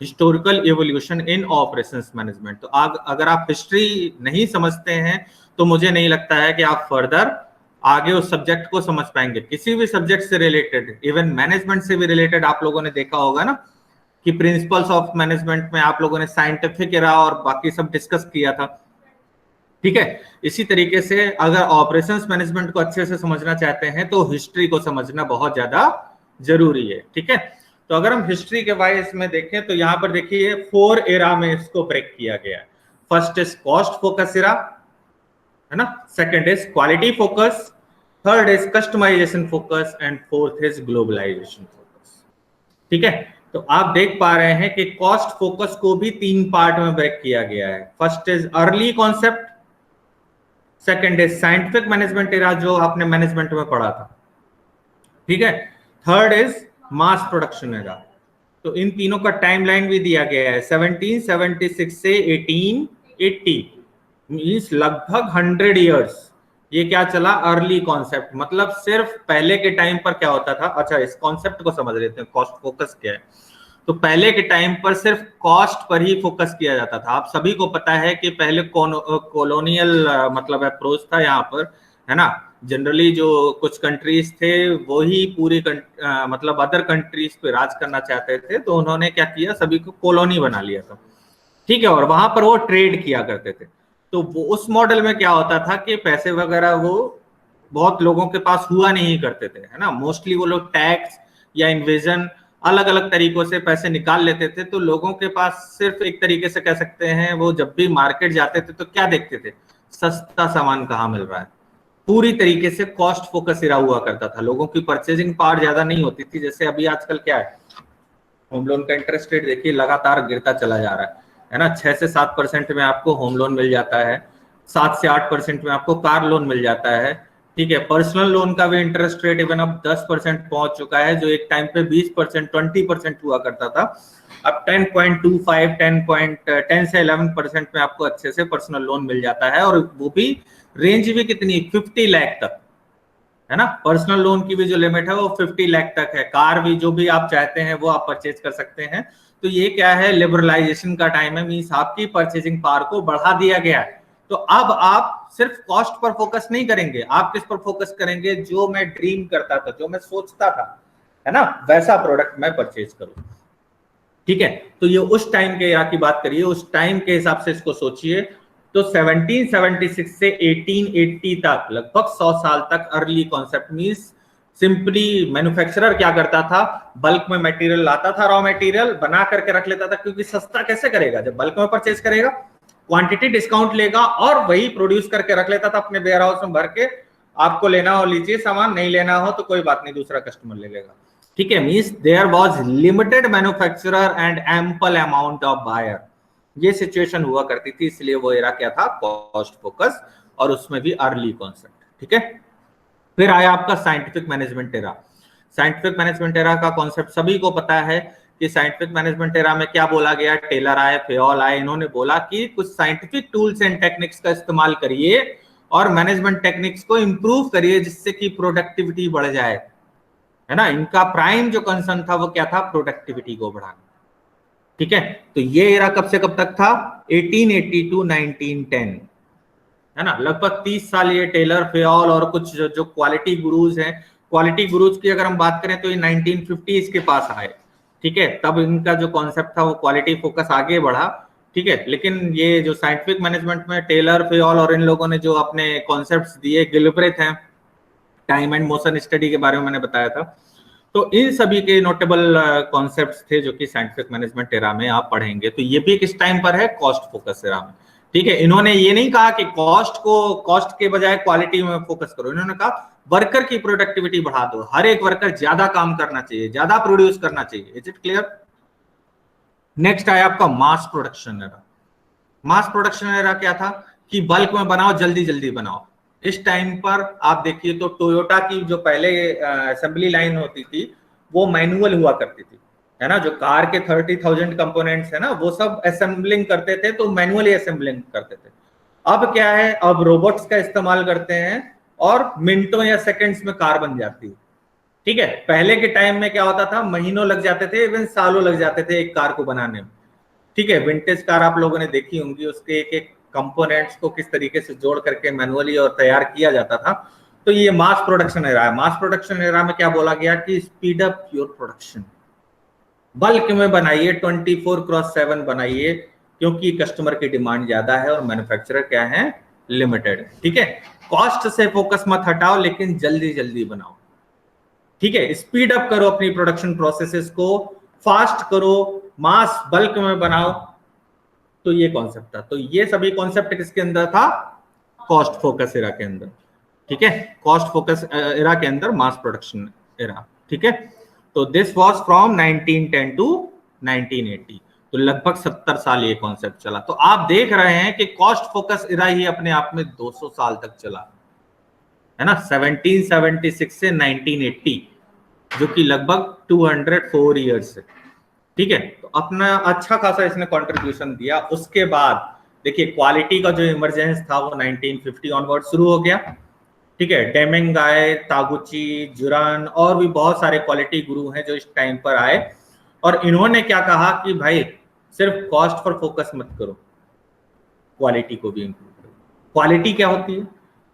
Historical evolution in operations management. तो अगर आप हिस्ट्री नहीं समझते हैं तो मुझे नहीं लगता है कि आप फर्दर आगे उस सब्जेक्ट को समझ पाएंगे। किसी भी सब्जेक्ट से रिलेटेड, इवन मैनेजमेंट से भी रिलेटेड, आप लोगों ने देखा होगा ना कि प्रिंसिपल्स ऑफ मैनेजमेंट में आप लोगों ने साइंटिफिक एरा और बाकी सब डिस्कस किया था, ठीक है। इसी तरीके से अगर ऑपरेशंस मैनेजमेंट को अच्छे से समझना चाहते हैं तो हिस्ट्री को समझना बहुत ज्यादा जरूरी है, ठीक है। तो अगर हम हिस्ट्री के वाइज में देखें तो यहाँ पर देखिए 4 एरा में इसको ब्रेक किया गया है। First is cost focus era, है ना, second is quality focus, third is customization focus and fourth is globalization focus, ठीक है। तो आप देख पा रहे हैं कि कॉस्ट फोकस को भी 3 पार्ट में ब्रेक किया गया है। First is early concept, second is scientific management era जो आपने मैनेजमेंट में पढ़ा था, ठीक है, third is mass production era. तो इन तीनों का टाइमलाइन भी दिया गया है 1776 से 1880, मींस लगभग 100 इयर्स ये क्या चला, अर्ली कॉन्सेप्ट। मतलब सिर्फ पहले के टाइम पर क्या होता था, अच्छा इस कॉन्सेप्ट को समझ लेते हैं, कॉस्ट फोकस क्या है। तो पहले के टाइम पर सिर्फ कॉस्ट पर ही फोकस किया जाता था। आप सभी को पता है कि पहले कॉलोनियल मतलब अप्रोच था यहाँ पर, है ना। जनरली जो कुछ कंट्रीज थे वो ही पूरी मतलब अदर कंट्रीज पे राज करना चाहते थे, तो उन्होंने क्या किया, सभी को कॉलोनी बना लिया था, ठीक है, और वहां पर वो ट्रेड किया करते थे। तो वो उस मॉडल में क्या होता था कि पैसे वगैरह वो बहुत लोगों के पास हुआ नहीं करते थे, है ना। मोस्टली वो लोग टैक्स या इन्वेजन अलग अलग तरीकों से पैसे निकाल लेते थे। तो लोगों के पास सिर्फ एक तरीके से कह सकते हैं, वो जब भी मार्केट जाते थे तो क्या देखते थे, सस्ता सामान कहाँ मिल रहा है। पूरी तरीके से कॉस्ट फोकस इरा हुआ करता था। लोगों की परचेजिंग पावर ज्यादा नहीं होती थी। जैसे अभी आजकल क्या है, होम लोन का इंटरेस्ट रेट देखिए लगातार गिरता चला जा रहा है ना। 6 से 7% में आपको होम लोन मिल जाता है, 7 से 8% में आपको कार लोन मिल जाता है, ठीक है। पर्सनल लोन का भी इंटरेस्ट रेट इवन अब 10% पहुंच चुका है, जो एक टाइम पे 20%, 20% हुआ करता था। अब 10.25, 10 से 11% में आपको अच्छे से पर्सनल लोन मिल जाता है, और वो भी रेंज भी कितनी, 50 लाख तक, है ना। पर्सनल लोन की भी जो लिमिट है वो 50 लाख तक है। कार भी जो भी आप चाहते हैं वो आप परचेज कर सकते हैं। तो ये क्या है, लिबरलाइजेशन का टाइम है, मींस आपकी परचेजिंग पावर को बढ़ा दिया गया है। तो अब आप सिर्फ कॉस्ट पर फोकस नहीं करेंगे, आप किस पर फोकस करेंगे, जो मैं ड्रीम करता था, जो मैं सोचता था, है ना, वैसा प्रोडक्ट मैं परचेज करूं, ठीक है। तो ये उस टाइम के या की बात करिए, उस टाइम के हिसाब से इसको सोचिए। तो 1776 से 1880 तक, लगभग 100 साल तक early concept, means simply manufacturer क्या करता था, बल्क में मटेरियल लाता था, रॉ मटेरियल बना करके रख लेता था, क्योंकि सस्ता कैसे करेगा, जब बल्क में परचेज करेगा, क्वांटिटी डिस्काउंट लेगा और वही प्रोड्यूस करके रख लेता था अपने वेयर हाउस में भर के। आपको लेना हो लीजिए सामान, नहीं लेना हो तो कोई बात नहीं, दूसरा कस्टमर ले लेगा, ठीक है। Means there was limited manufacturer and ample amount of buyer. ये सिचुएशन हुआ करती थी, इसलिए वो एरा क्या था, कॉस्ट फोकस, और उसमें भी अर्ली कॉन्सेप्ट, ठीक है। फिर आया आपका scientific management era. Scientific management era का कॉन्सेप्ट सभी को पता है कि साइंटिफिक मैनेजमेंट एरा में क्या बोला गया, टेलर आए, फेयोल आए, इन्होंने बोला कि कुछ साइंटिफिक टूल्स एंड टेक्निक्स का इस्तेमाल करिए और मैनेजमेंट टेक्निक्स को इंप्रूव करिए, जिससे कि प्रोडक्टिविटी बढ़ जाए, है ना। इनका प्राइम जो कंसर्न था वो क्या था, प्रोडक्टिविटी को बढ़ाना, ठीक है। तो ये एरा कब से कब तक था, 1880 टू 1910, है ना। लगभग 30 साल ये टेलर, फेयोल और कुछ जो क्वालिटी गुरुज हैं, क्वालिटी गुरुज की अगर हम बात करें तो ये 1950 के पास आए, ठीक है। तब इनका जो कॉन्सेप्ट था वो क्वालिटी फोकस आगे बढ़ा, ठीक है। लेकिन ये जो साइंटिफिक मैनेजमेंट में टेलर, फेयोल और इन लोगों ने जो अपने कॉन्सेप्ट्स दिए, गिलब्रेथ हैं, टाइम एंड मोशन स्टडी के बारे में मैंने बताया था। तो इन सभी के नोटेबल कॉन्सेप्ट्स थे जो कि साइंटिफिक मैनेजमेंट एरा में आप पढ़ेंगे। तो ये भी किस टाइम पर है, कॉस्ट फोकस एरा में, ठीक है। इन्होंने ये नहीं कहा कि कॉस्ट के बजाय क्वालिटी में फोकस करो, इन्होंने कहा वर्कर की प्रोडक्टिविटी बढ़ा दो, हर एक वर्कर ज्यादा काम करना चाहिए, ज्यादा प्रोड्यूस करना चाहिए। Is it clear. नेक्स्ट आया आपका mass production era. Mass production era क्या था कि बल्क में बनाओ, जल्दी जल्दी बनाओ। इस टाइम पर आप देखिए तो टोयोटा की जो पहले असेंबली लाइन होती थी वो मैनुअल हुआ करती थी, है ना। जो कार के 30,000 कंपोनेंट्स है ना, वो सब असेंबलिंग करते थे, तो मैनुअली असेंबलिंग करते थे। अब क्या है, अब रोबोट्स का इस्तेमाल करते हैं और मिनटों या सेकंड्स में कार बन जाती है, ठीक है, पहले के टाइम में क्या होता था, महीनों लग जाते थे, इवन सालों लग जाते थे एक कार को बनाने में। ठीक है, विंटेज कार आप लोगों ने देखी होंगी, उसके एक एक कंपोनेंट्स को किस तरीके से जोड़ करके मैनुअली और तैयार किया जाता था। तो ये मास प्रोडक्शन एरा है। मास प्रोडक्शन एरा में क्या बोला गया कि speed up your production, bulk में बनाइए, 24/7 बनाइए, क्योंकि कस्टमर की डिमांड ज्यादा है और मैन्युफैक्चरर क्या है, लिमिटेड। ठीक है, कॉस्ट से फोकस मत हटाओ, लेकिन जल्दी जल्दी बनाओ। ठीक है, स्पीड अप करो अपनी प्रोडक्शन प्रोसेसेस को, फास्ट करो, मास बल्क में बनाओ। तो ये कॉन्सेप्ट था। तो ये सभी कॉन्सेप्ट किसके अंदर था, कॉस्ट फोकस एरा के अंदर। ठीक है, कॉस्ट फोकस एरा के अंदर मास प्रोडक्शन एरा। ठीक है, तो दिस वाज फ्रॉम 1910 टू 1980, तो लगभग 70 साल ये कॉन्सेप्ट चला। तो आप देख रहे हैं कि कॉस्ट फोकस एरा ही अपने आप में 200 साल तक चला, है ना, 1776 से 1980, जो कि लगभग 204 ईयर्स है। ठीक है, तो अपना अच्छा खासा इसने कंट्रीब्यूशन दिया। उसके बाद देखिए क्वालिटी का जो इमरजेंस था वो 1950 ऑनवर्ड शुरू हो गया। ठीक है, डेमिंग आए, तागुची, जुरान और भी बहुत सारे क्वालिटी गुरु हैं जो इस टाइम पर आए, और इन्होंने क्या कहा कि भाई सिर्फ कॉस्ट पर फोकस मत करो, क्वालिटी को भी इंप्रूव करो। क्वालिटी क्या होती है,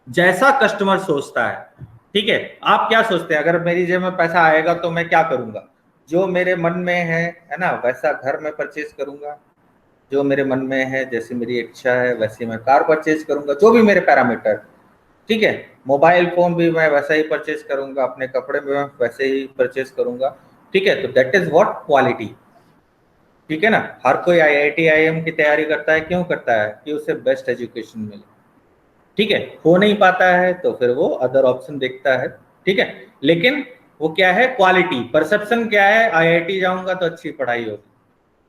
जैसा कस्टमर सोचता है। ठीक है, आप क्या सोचते हैं, अगर मेरी जेब में पैसा आएगा तो मैं क्या करूंगा, जो मेरे मन में है ना, वैसा घर में परचेज करूंगा, जो मेरे मन में है, जैसी मेरी इच्छा है वैसी मैं कार परचेज करूंगा, जो भी मेरे पैरामीटर। ठीक है, मोबाइल फोन भी मैं वैसा ही परचेज करूंगा, अपने कपड़े में मैं वैसे ही परचेज करूंगा। ठीक है, तो दैट इज व्हाट क्वालिटी। ठीक है ना, हर कोई IIT IIM की तैयारी करता है, क्यों करता है, कि उसे बेस्ट एजुकेशन मिले। ठीक है, हो नहीं पाता है तो फिर वो अदर ऑप्शन देखता है। ठीक है, लेकिन वो क्या है, क्वालिटी, परसेप्शन क्या है, IIT जाऊंगा तो अच्छी पढ़ाई होगी,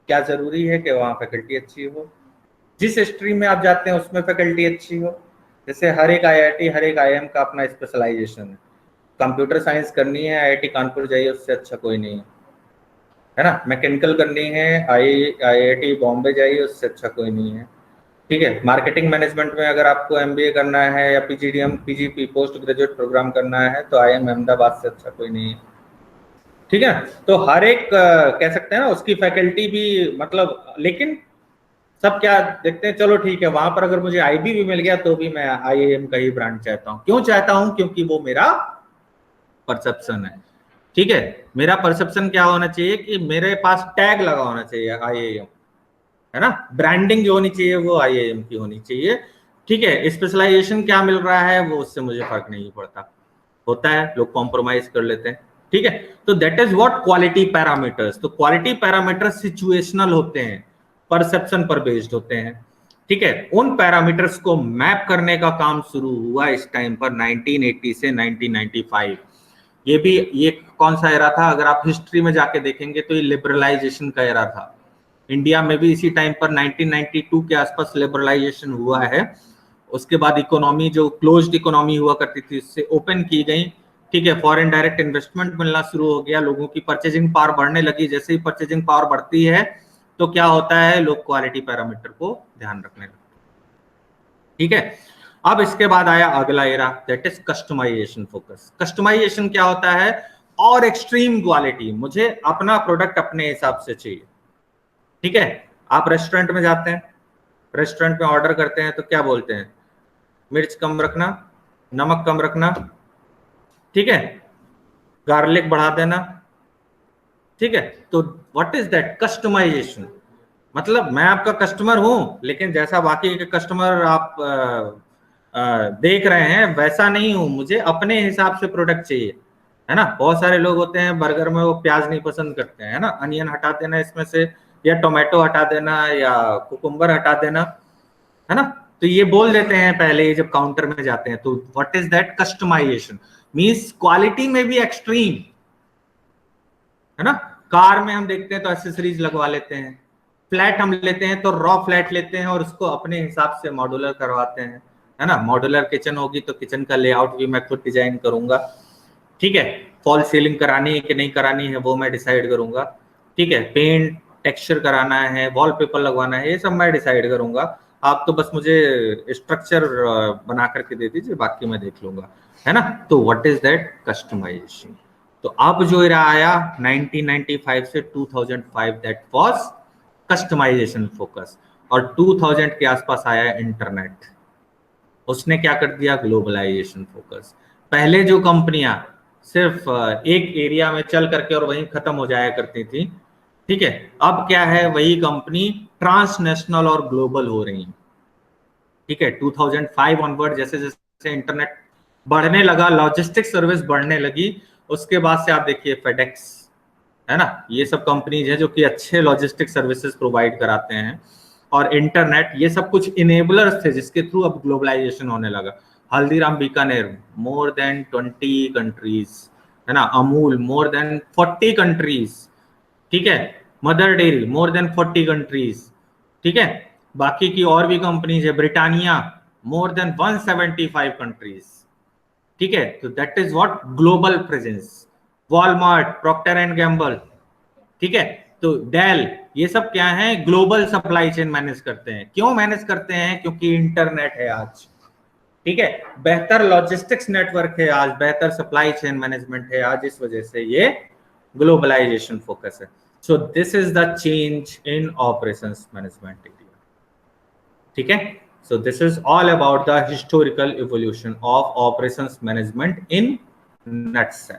क्या जरूरी है कि वहाँ फैकल्टी अच्छी हो, जिस स्ट्रीम में आप जाते हैं उसमें फैकल्टी अच्छी हो। जैसे हर एक IIT हर एक IIM का अपना स्पेशलाइजेशन है। कंप्यूटर साइंस करनी है, IIT कानपुर जाइए, उससे अच्छा कोई नहीं है ना। मैकेनिकल करनी है, IIT बॉम्बे जाइए, उससे अच्छा कोई नहीं है। ठीक है, मार्केटिंग मैनेजमेंट में अगर आपको MBA करना है या PGDM PGP post graduate program करना है तो IIM अहमदाबाद से अच्छा कोई नहीं है। ठीक है, तो हर एक कह सकते हैं ना उसकी फैकल्टी भी, मतलब, लेकिन सब क्या देखते हैं, चलो ठीक है, वहां पर अगर मुझे IB भी मिल गया तो भी मैं IIM का ही ब्रांड चाहता हूँ। क्यों चाहता हूँ, क्योंकि वो मेरा परसेप्शन है। ठीक है, मेरा परसेप्शन क्या होना चाहिए कि मेरे पास टैग लगा होना चाहिए IIM, है ना, ब्रांडिंग जो होनी चाहिए वो IIM की होनी चाहिए। ठीक है, स्पेशलाइजेशन क्या मिल रहा है वो उससे मुझे फर्क नहीं पड़ता, होता है लोग कॉम्प्रोमाइज कर लेते हैं। ठीक है, तो that is what quality parameters. तो क्वालिटी पैरामीटर्स सिचुएशनल होते हैं, परसेप्शन पर बेस्ड होते हैं। ठीक है, उन पैरामीटर्स को मैप करने का काम शुरू हुआ इस टाइम पर 1980 से 1995। ये भी, ये कौन सा एरा था, अगर आप हिस्ट्री में जाके देखेंगे तो ये लिबरलाइजेशन का एरा था। इंडिया में भी इसी टाइम पर 1992 के आसपास लिबरलाइजेशन हुआ है। उसके बाद इकोनॉमी जो क्लोज्ड इकोनॉमी हुआ करती थी उससे ओपन की गई। ठीक है, फॉरेन डायरेक्ट इन्वेस्टमेंट मिलना शुरू हो गया, लोगों की परचेजिंग पावर बढ़ने लगी। जैसे ही परचेजिंग पावर बढ़ती है तो क्या होता है, लोग क्वालिटी पैरामीटर को ध्यान रखने लगते हैं। ठीक है, अब इसके बाद आया अगला era, that is customization focus. Customization क्या होता है, और एक्सट्रीम क्वालिटी, मुझे अपना प्रोडक्ट अपने हिसाब से चाहिए। ठीक है, आप रेस्टोरेंट में जाते हैं, रेस्टोरेंट में ऑर्डर करते हैं तो क्या बोलते हैं, मिर्च कम रखना, नमक कम रखना, ठीक है, गार्लिक बढ़ा देना। ठीक है, तो व्हाट इज दैट, कस्टमाइजेशन। मतलब मैं आपका कस्टमर हूं, लेकिन जैसा बाकी के कस्टमर आप देख रहे हैं वैसा नहीं हूं, मुझे अपने हिसाब से प्रोडक्ट चाहिए, है ना। बहुत सारे लोग होते हैं बर्गर में वो प्याज नहीं पसंद करते हैं, है ना, अनियन हटा देना इसमें से, या टोमेटो हटा देना, या कुकुम्बर हटा देना, है ना। तो ये बोल देते हैं पहले ही जब काउंटर में जाते हैं। तो what is that, customization means quality में भी एक्सट्रीम, है ना। कार में हम देखते हैं तो एक्सेसरीज लगवा लेते हैं, फ्लैट हम लेते हैं तो रॉ फ्लैट लेते हैं और उसको अपने हिसाब से मॉड्यूलर करवाते हैं, है ना। मॉड्यूलर किचन होगी तो किचन का लेआउट भी मैं खुद डिजाइन करूंगा। ठीक है, फॉल सीलिंग करानी है कि नहीं करानी है वो मैं डिसाइड करूंगा। ठीक है, पेंट टेक्सचर कराना है, वॉलपेपर लगवाना है, ये सब मैं डिसाइड करूंगा। आप तो बस मुझे स्ट्रक्चर बना करके दे दीजिए, बाकी मैं देख लूंगा, है ना। तो व्हाट इज दैट, कस्टमाइजेशन। तो तो अब जो एरा आया 1995 से 2005, दैट वाज कस्टमाइजेशन फोकस, और 2000 के आसपास आया इंटरनेट, उसने क्या कर दिया, ग्लोबलाइजेशन फोकस। पहले जो कंपनियां सिर्फ एक एरिया में चल करके और वहीं खत्म हो जाया करती थी, ठीक है, अब क्या है, वही कंपनी ट्रांसनेशनल और ग्लोबल हो रही है। ठीक है, 2005 ऑनवर्ड जैसे जैसे इंटरनेट बढ़ने लगा, लॉजिस्टिक सर्विस बढ़ने लगी, उसके बाद से आप देखिए फेडेक्स, है ना, ये सब कंपनीज है जो कि अच्छे लॉजिस्टिक सर्विसेज प्रोवाइड कराते हैं, और इंटरनेट, ये सब कुछ इनेबलर्स थे जिसके थ्रू अब ग्लोबलाइजेशन होने लगा। Haldiram Bikaner more than 20 countries, है ना, अमूल मोर देन 40 कंट्रीज, ठीक है, mother dairy more than 40 countries, ठीक है, बाकी की और भी कंपनीज है, ब्रिटानिया मोर देन 175 कंट्रीज, ठीक है, तो that is what global presence. Walmart, Procter and Gamble, ठीक है, तो डेल, ये सब क्या है, ग्लोबल सप्लाई चेन मैनेज करते हैं। क्यों मैनेज करते हैं? क्योंकि इंटरनेट है आज, ठीक है, बेहतर लॉजिस्टिक्स नेटवर्क है आज, बेहतर सप्लाई चेन मैनेजमेंट है आज, इस वजह से ये ग्लोबलाइजेशन फोकस है। So this is the change in operations management area, ठीक है। So this is all about the historical evolution of operations management in nutshell.